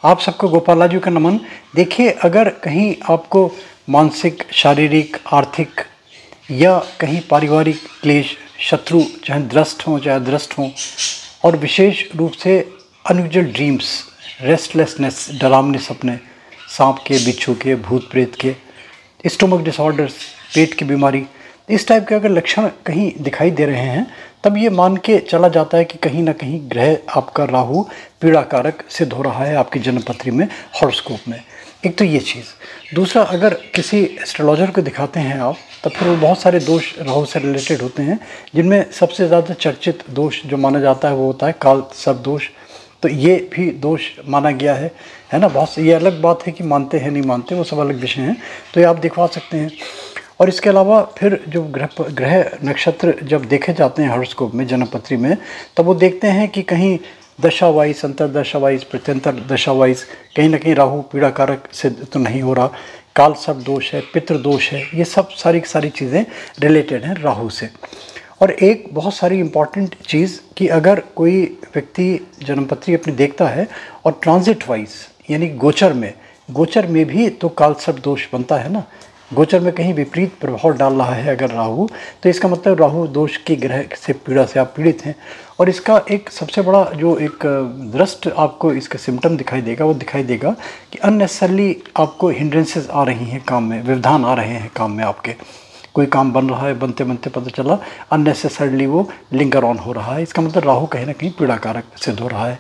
आप सबको गोपाल राजू का नमन। देखिए, अगर कहीं आपको मानसिक, शारीरिक, आर्थिक या कहीं पारिवारिक क्लेश, शत्रु चाहे द्रष्ट हों चाहे अदृष्ट हों, और विशेष रूप से अनयूजुअल ड्रीम्स, रेस्टलेसनेस, डरावने सपने, सांप के, बिच्छू के, भूत प्रेत के, स्टोमक डिसऑर्डर्स, पेट की बीमारी, इस टाइप के अगर लक्षण कहीं दिखाई दे रहे हैं, तब ये मान के चला जाता है कि कहीं ना कहीं ग्रह आपका राहु पीड़ा कारक सिद्ध हो रहा है आपकी जन्मपत्री में, हॉरोस्कोप में। एक तो ये चीज़। दूसरा, अगर किसी एस्ट्रोलॉजर को दिखाते हैं आप, तब फिर वो बहुत सारे दोष राहु से रिलेटेड होते हैं, जिनमें सबसे ज़्यादा चर्चित दोष जो माना जाता है वो होता है काल सर्प दोष। तो ये भी दोष माना गया है ना। बहुत ये अलग बात है कि मानते हैं नहीं मानते, वो सब अलग विषय हैं, तो ये आप दिखवा सकते हैं। और इसके अलावा फिर जो ग्रह नक्षत्र जब देखे जाते हैं हॉरोस्कोप में, जन्मपत्री में, तब वो देखते हैं कि कहीं दशा वाइज, अंतर दशा वाइज, प्रत्यंतर दशा वाइज कहीं ना कहीं राहु पीड़ा कारक सिद्ध तो नहीं हो रहा, काल सर्प दोष है, पितृ दोष है, ये सब सारी चीज़ें रिलेटेड हैं राहु से। और एक बहुत सारी इम्पॉर्टेंट चीज़ कि अगर कोई व्यक्ति जन्मपत्री अपनी देखता है और ट्रांजिट वाइज यानी गोचर में भी तो काल सर्प दोष बनता है ना। गोचर में कहीं विपरीत प्रभाव डाल रहा है अगर राहु, तो इसका मतलब राहु दोष की ग्रह से पीड़ा से आप पीड़ित हैं। और इसका एक सबसे बड़ा जो एक दृष्ट आपको इसका सिम्टम दिखाई देगा, वो दिखाई देगा कि अननेसेसरली आपको हिंड्रेंसेस आ रही हैं काम में, व्यवधान आ रहे हैं काम में आपके। कोई काम बन रहा है, बनते बनते पता चला अननेसेसरली वो लिंगर ऑन हो रहा है, इसका मतलब राहु कहीं ना कहीं पीड़ा कारक सिद्ध हो रहा है।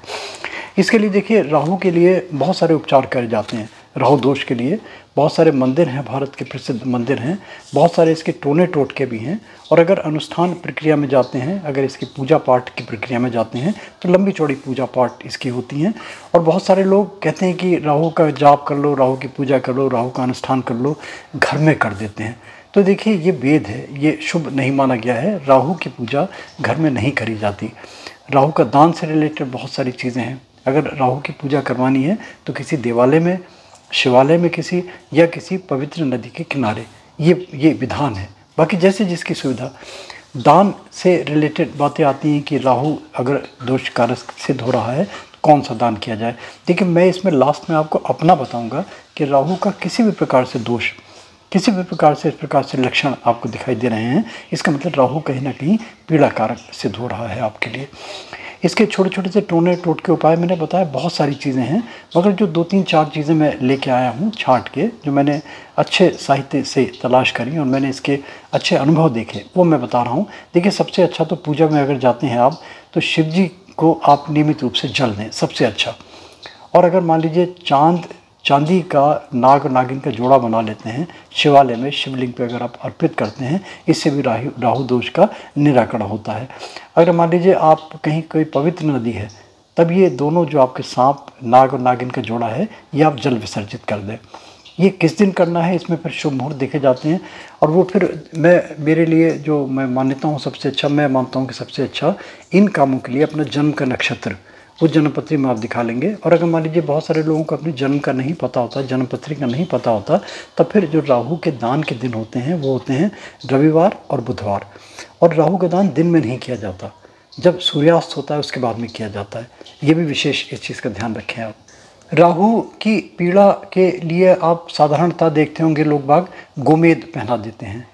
इसके लिए देखिए, राहु के लिए बहुत सारे उपचार करे जाते हैं। राहु दोष के लिए बहुत सारे मंदिर हैं, भारत के प्रसिद्ध मंदिर हैं, बहुत सारे इसके टोने टोटके भी हैं। और अगर अनुष्ठान प्रक्रिया में जाते हैं, अगर इसकी पूजा पाठ की प्रक्रिया में जाते हैं, तो लंबी चौड़ी पूजा पाठ इसकी होती हैं। और बहुत सारे लोग कहते हैं कि राहु का जाप कर लो, राहु की पूजा कर लो, राहु का अनुष्ठान कर लो, घर में कर देते हैं। तो देखिए, ये वेद है, ये शुभ नहीं माना गया है। राहु की पूजा घर में नहीं करी जाती। राहु का दान से रिलेटेड बहुत सारी चीज़ें हैं। अगर राहु की पूजा करवानी है तो किसी देवालय में, शिवालय में किसी, या किसी पवित्र नदी के किनारे, ये विधान है। बाकी जैसे जिसकी सुविधा। दान से रिलेटेड बातें आती हैं कि राहु अगर दोष कारक सिद्ध हो रहा है तो कौन सा दान किया जाए। देखिए, मैं इसमें लास्ट में आपको अपना बताऊंगा कि राहु का किसी भी प्रकार से दोष, किसी भी प्रकार से इस प्रकार से लक्षण आपको दिखाई दे रहे हैं, इसका मतलब राहु कहीं ना कहीं पीड़ा कारक सिद्ध हो रहा है आपके लिए। इसके छोटे छोटे से टोने टोटके उपाय मैंने बताया, बहुत सारी चीज़ें हैं, मगर जो 2-3-4 चीज़ें मैं लेके आया हूँ छांट के, जो मैंने अच्छे साहित्य से तलाश करी और मैंने इसके अच्छे अनुभव देखे, वो मैं बता रहा हूँ। देखिए, सबसे अच्छा तो पूजा में अगर जाते हैं आप, तो शिव जी को आप नियमित रूप से जल दें, सबसे अच्छा। और अगर मान लीजिए चांदी का नाग और नागिन का जोड़ा बना लेते हैं, शिवालय में शिवलिंग पे अगर आप अर्पित करते हैं, इससे भी राहु दोष का निराकरण होता है। अगर मान लीजिए आप कहीं कोई पवित्र नदी है, तब ये दोनों जो आपके सांप, नाग और नागिन का जोड़ा है, ये आप जल विसर्जित कर दें। ये किस दिन करना है, इसमें फिर शुभ मुहूर्त देखे जाते हैं। और वो फिर मेरे लिए जो मैं मान्यता हूँ सबसे अच्छा, मैं मानता हूँ कि सबसे अच्छा इन कामों के लिए अपना जन्म का नक्षत्र वो जन्मपत्री में आप दिखा लेंगे। और अगर मान लीजिए बहुत सारे लोगों को अपनी जन्म का नहीं पता होता, जन्मपत्री का नहीं पता होता, तब फिर जो राहु के दान के दिन होते हैं वो होते हैं रविवार और बुधवार। और राहु का दान दिन में नहीं किया जाता, जब सूर्यास्त होता है उसके बाद में किया जाता है। ये भी विशेष इस चीज़ का ध्यान रखें आप। राहु की पीड़ा के लिए आप साधारणतः देखते होंगे लोग बाग गोमेद पहना देते हैं।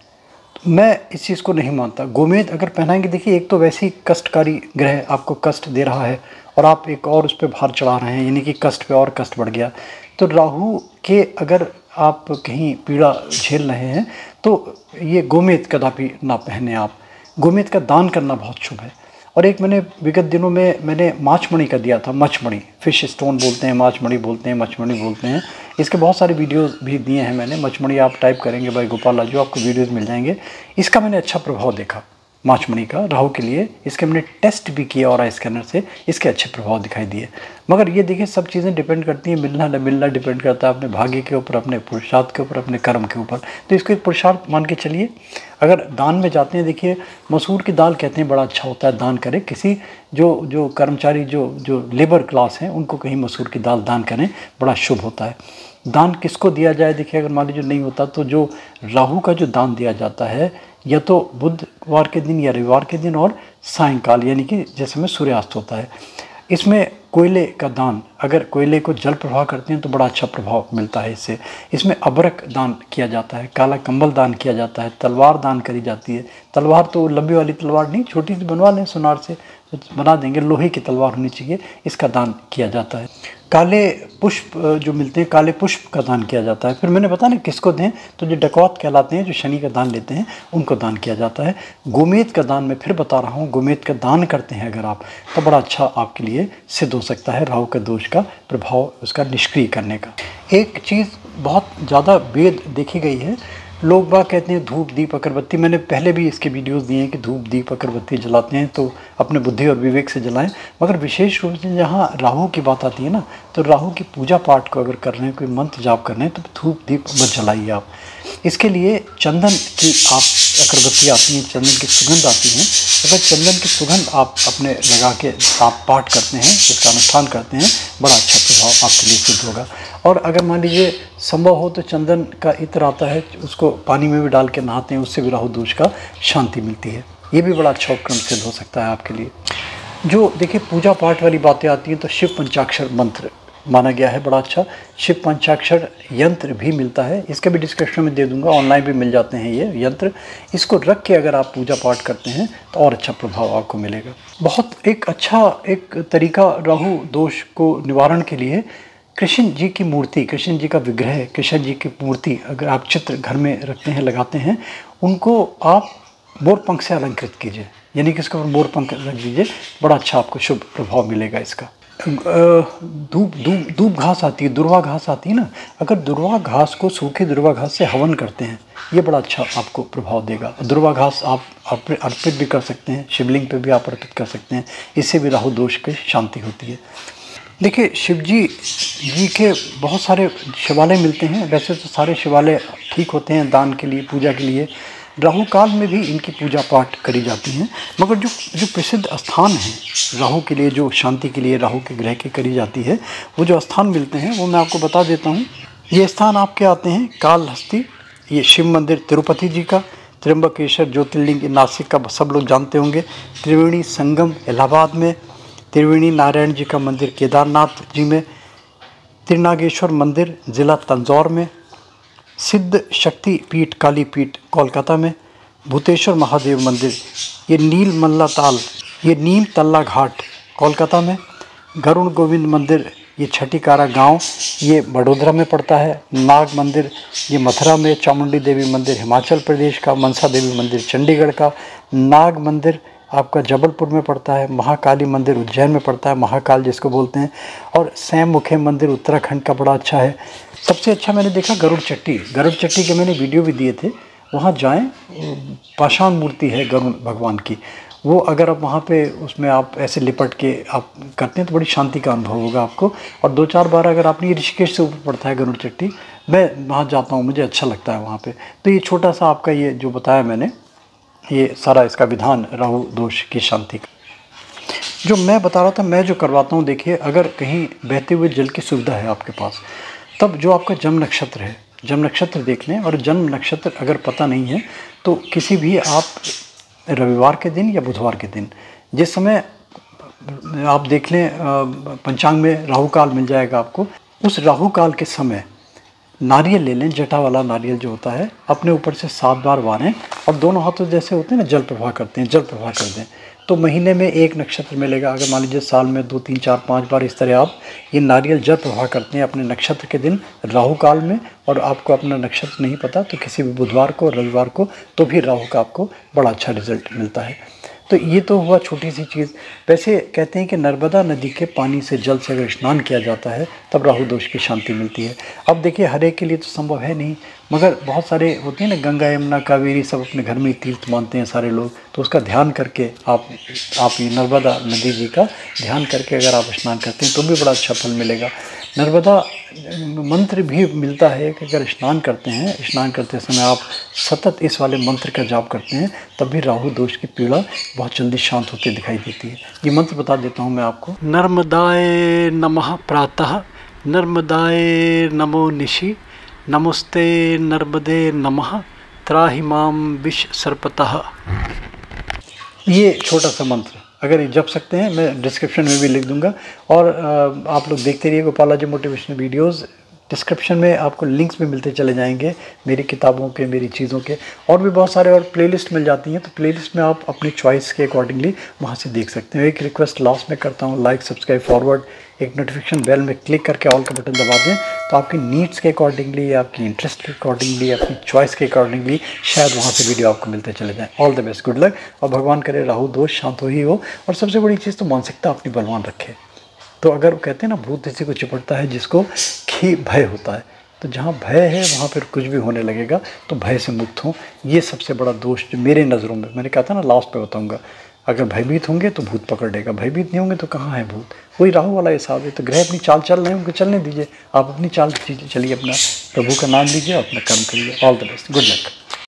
मैं इस चीज़ को नहीं मानता। गोमेद अगर पहनाएंगे, देखिए, एक तो वैसे ही कष्टकारी ग्रह आपको कष्ट दे रहा है और आप एक और उस पर भार चढ़ा रहे हैं, यानी कि कष्ट पे और कष्ट बढ़ गया। तो राहु के अगर आप कहीं पीड़ा झेल रहे हैं तो ये गोमेद कदापि ना पहने आप। गोमेद का दान करना बहुत शुभ है। और एक मैंने विगत दिनों में मैंने माछमणि का दिया था, मछमणि, फिश स्टोन बोलते हैं, माछमणि बोलते हैं, मछमणि बोलते हैं। इसके बहुत सारे वीडियोस भी दिए हैं मैंने। मछमणि आप टाइप करेंगे भाई गोपाल राजू, आपको वीडियोस मिल जाएंगे। इसका मैंने अच्छा प्रभाव देखा माछमणि का राहु के लिए। इसके मैंने टेस्ट भी किया और स्कैनर से, इसके अच्छे प्रभाव दिखाई दिए। मगर ये देखिए, सब चीज़ें डिपेंड करती हैं, मिलना न मिलना डिपेंड करता है अपने भाग्य के ऊपर, अपने पुरुषार्थ के ऊपर, अपने कर्म के ऊपर। तो इसको एक पुरुषार्थ मान के चलिए। अगर दान में जाते हैं, देखिए, मसूर की दाल कहते हैं बड़ा अच्छा होता है दान करें। किसी जो कर्मचारी जो लेबर क्लास हैं, उनको कहीं मसूर की दाल दान करें, बड़ा शुभ होता है। दान किसको दिया जाए, देखिए, अगर मान लीजिए नहीं होता तो जो राहु का जो दान दिया जाता है, या तो बुधवार के दिन या रविवार के दिन और सायंकाल, यानी कि जैसे में सूर्यास्त होता है, इसमें कोयले का दान, अगर कोयले को जल प्रवाह करते हैं तो बड़ा अच्छा प्रभाव मिलता है इससे। इसमें अबरक दान किया जाता है, काला कंबल दान किया जाता है, तलवार दान करी जाती है। तलवार तो लंबी वाली तलवार नहीं, छोटी सी बनवा लें, सुनार से बना देंगे, लोहे की तलवार होनी चाहिए, इसका दान किया जाता है। काले पुष्प जो मिलते हैं, काले पुष्प का दान किया जाता है। फिर मैंने बताया ना किसको दें, तो जो डकौत कहलाते हैं, जो शनि का दान लेते हैं, उनको दान किया जाता है। गोमेद का दान मैं फिर बता रहा हूँ, गोमेद का दान करते हैं अगर आप, तो बड़ा अच्छा आपके लिए सिद्ध हो सकता है राहु के दोष का प्रभाव उसका निष्क्रिय करने का। एक चीज़ बहुत ज़्यादा वेद देखी गई है, लोग बाग कहते हैं धूप दीप अगरबत्ती, मैंने पहले भी इसके वीडियोस दिए हैं कि धूप दीप अगरबत्ती जलाते हैं तो अपने बुद्धि और विवेक से जलाएं, मगर विशेष रूप से जहाँ राहु की बात आती है ना, तो राहु की पूजा पाठ को अगर कर रहे हैं, कोई मंत्र जाप कर रहे हैं, तो धूप दीप मत जलाइए आप। इसके लिए चंदन की आप अगरबत्ती आती हैं, चंदन की सुगंध आती हैं, अगर चंदन की सुगंध आप अपने लगा के आप पाठ करते हैं, इसका अनुष्ठान करते हैं, बड़ा अच्छा प्रभाव आपके लिए सिद्ध होगा। और अगर मान लीजिए संभव हो तो चंदन का इत्र आता है, उसको पानी में भी डाल के नहाते हैं, उससे भी राहु दोष का शांति मिलती है। ये भी बड़ा अच्छा उपक्रम सिद्ध हो सकता है आपके लिए। जो देखिए पूजा पाठ वाली बातें आती हैं तो शिव पंचाक्षर मंत्र माना गया है बड़ा अच्छा। शिव पंचाक्षर यंत्र भी मिलता है, इसका भी डिस्क्रिप्शन में दे दूंगा, ऑनलाइन भी मिल जाते हैं ये यंत्र। इसको रख के अगर आप पूजा पाठ करते हैं तो और अच्छा प्रभाव आपको मिलेगा। बहुत एक अच्छा एक तरीका राहु दोष को निवारण के लिए, कृष्ण जी की मूर्ति, कृष्ण जी का विग्रह, कृष्ण जी की मूर्ति अगर आप चित्र घर में रखते हैं, लगाते हैं, उनको आप मोरपंख से अलंकृत कीजिए, यानी कि इसके ऊपर मोरपंख रख दीजिए, बड़ा अच्छा आपको शुभ प्रभाव मिलेगा इसका। दूब घास आती है, दुर्वा घास आती है ना, अगर दुर्वा घास को, सूखी दुर्वा घास से हवन करते हैं, ये बड़ा अच्छा आपको प्रभाव देगा। दुर्वा घास आप अर्पित भी कर सकते हैं, शिवलिंग पे भी आप अर्पित कर सकते हैं, इससे भी राहु दोष की शांति होती है। देखिए शिव जी के बहुत सारे शिवालय मिलते हैं, वैसे तो सारे शिवालय ठीक होते हैं दान के लिए, पूजा के लिए, राहु काल में भी इनकी पूजा पाठ करी जाती हैं, मगर जो प्रसिद्ध स्थान हैं राहु के लिए, जो शांति के लिए राहु के ग्रह की करी जाती है, वो जो स्थान मिलते हैं वो मैं आपको बता देता हूँ। ये स्थान आपके आते हैं कालहस्ती, ये शिव मंदिर तिरुपति जी का, त्र्यंबकेश्वर ज्योतिर्लिंग नासिक का सब लोग जानते होंगे, त्रिवेणी संगम इलाहाबाद में, त्रिवेणी नारायण जी का मंदिर केदारनाथ जी में, त्रिनागेश्वर मंदिर ज़िला तंजौर में, सिद्ध शक्ति पीठ काली पीठ कोलकाता में, भूतेश्वर महादेव मंदिर ये नीलमल्ला ताल, ये नीम तल्ला घाट कोलकाता में, गरुण गोविंद मंदिर ये छठीकारा गांव ये बड़ोदरा में पड़ता है, नाग मंदिर ये मथुरा में, चामुंडी देवी मंदिर हिमाचल प्रदेश का, मनसा देवी मंदिर चंडीगढ़ का, नाग मंदिर आपका जबलपुर में पड़ता है, महाकाली मंदिर उज्जैन में पड़ता है, महाकाल जिसको बोलते हैं, और सैम मुखे मंदिर उत्तराखंड का बड़ा अच्छा है। सबसे अच्छा मैंने देखा गरुड़ चट्टी के मैंने वीडियो भी दिए थे, वहाँ जाएं, पाषाण मूर्ति है गरुड़ भगवान की, वो अगर आप वहाँ पे उसमें आप ऐसे लिपट के आप करते हैं तो बड़ी शांति का अनुभव होगा आपको। और 2-4 बार अगर आपने, ऋषिकेश से ऊपर पड़ता है गरुड़ चट्टी, मैं वहाँ जाता हूँ, मुझे अच्छा लगता है वहाँ पे। तो ये छोटा सा आपका ये जो बताया मैंने, ये सारा इसका विधान राहु दोष की शांति का जो मैं बता रहा था, मैं जो करवाता हूँ। देखिए अगर कहीं बहते हुए जल की सुविधा है आपके पास, तब जो आपका जन्म नक्षत्र है, जन्म नक्षत्र देख लें, और जन्म नक्षत्र अगर पता नहीं है तो किसी भी आप रविवार के दिन या बुधवार के दिन, जिस समय आप देख लें पंचांग में राहु काल मिल जाएगा आपको, उस राहु काल के समय नारियल ले लें, जटा वाला नारियल जो होता है, अपने ऊपर से 7 बार वारें, और दोनों हाथों जैसे होते हैं ना जल प्रवाह करते हैं, जल प्रवाह कर दें, तो महीने में 1 नक्षत्र मिलेगा। अगर मान लीजिए साल में 2, 3, 4, 5 बार इस तरह आप ये नारियल जल प्रवाह करते हैं अपने नक्षत्र के दिन राहु काल में, और आपको अपना नक्षत्र नहीं पता तो किसी भी बुधवार को, रविवार को, तो भी राहु का आपको बड़ा अच्छा रिजल्ट मिलता है। तो ये तो हुआ छोटी सी चीज़। वैसे कहते हैं कि नर्मदा नदी के पानी से, जल से अगर स्नान किया जाता है तब राहु दोष की शांति मिलती है। अब देखिए हर एक के लिए तो संभव है नहीं, मगर बहुत सारे होते हैं ना, गंगा यमुना कावेरी सब अपने घर में ही तीर्थ मानते हैं सारे लोग, तो उसका ध्यान करके आप ये नर्मदा नदी जी का ध्यान करके अगर आप स्नान करते हैं तो भी बड़ा अच्छा फल मिलेगा। नर्मदा मंत्र भी मिलता है कि अगर स्नान करते हैं, स्नान करते समय आप सतत इस वाले मंत्र का जाप करते हैं, तब भी राहु दोष की पीड़ा बहुत जल्दी शांत होती दिखाई देती है। ये मंत्र बता देता हूँ मैं आपको। नर्मदाय नमः प्रातः, नर्मदाय नमो निशि, नमस्ते नर्मदे नमः, त्राहि मां विष सर्पतः। ये छोटा सा मंत्र अगर ये जप सकते हैं, मैं डिस्क्रिप्शन में भी लिख दूंगा। और आप लोग देखते रहिए गोपालाजी मोटिवेशनल वीडियोज़। डिस्क्रिप्शन में आपको लिंक्स भी मिलते चले जाएंगे मेरी किताबों के, मेरी चीज़ों के, और भी बहुत सारे और प्लेलिस्ट मिल जाती हैं। तो प्लेलिस्ट में आप अपनी चॉइस के अकॉर्डिंगली वहाँ से देख सकते हैं। एक रिक्वेस्ट लास्ट में करता हूँ, लाइक, सब्सक्राइब, फॉरवर्ड, एक नोटिफिकेशन बेल में क्लिक करके ऑल का बटन दबा दें, तो आपकी नीड्स के अकॉर्डिंगली, आपकी इंटरेस्ट के अकॉर्डिंगली, अपनी चॉइस के अकॉर्डिंगली शायद वहाँ से वीडियो आपको मिलते चले जाएँ। All the best, good luck, और भगवान करे राहु दोष शांत ही हो। और सबसे बड़ी चीज़ तो मानसिकता अपनी बलवान रखे। तो अगर वो कहते हैं ना, भूत इसी को चिपटता है जिसको कि भय होता है। तो जहाँ भय है वहाँ पर कुछ भी होने लगेगा, तो भय से मुक्त हों। ये सबसे बड़ा दोष जो मेरे नज़रों में, मैंने कहा था ना लास्ट पे बताऊँगा, अगर भयभीत होंगे तो भूत पकड़ लेगा, भयभीत नहीं होंगे तो कहाँ है भूत। वही राहु वाला हिसाब है। तो ग्रह अपनी चाल चल रहे हैं, उनको चलने दीजिए, आप अपनी चाल चलिए, अपना प्रभु का नाम लीजिए, अपना कर्म करिए। All the best, good luck.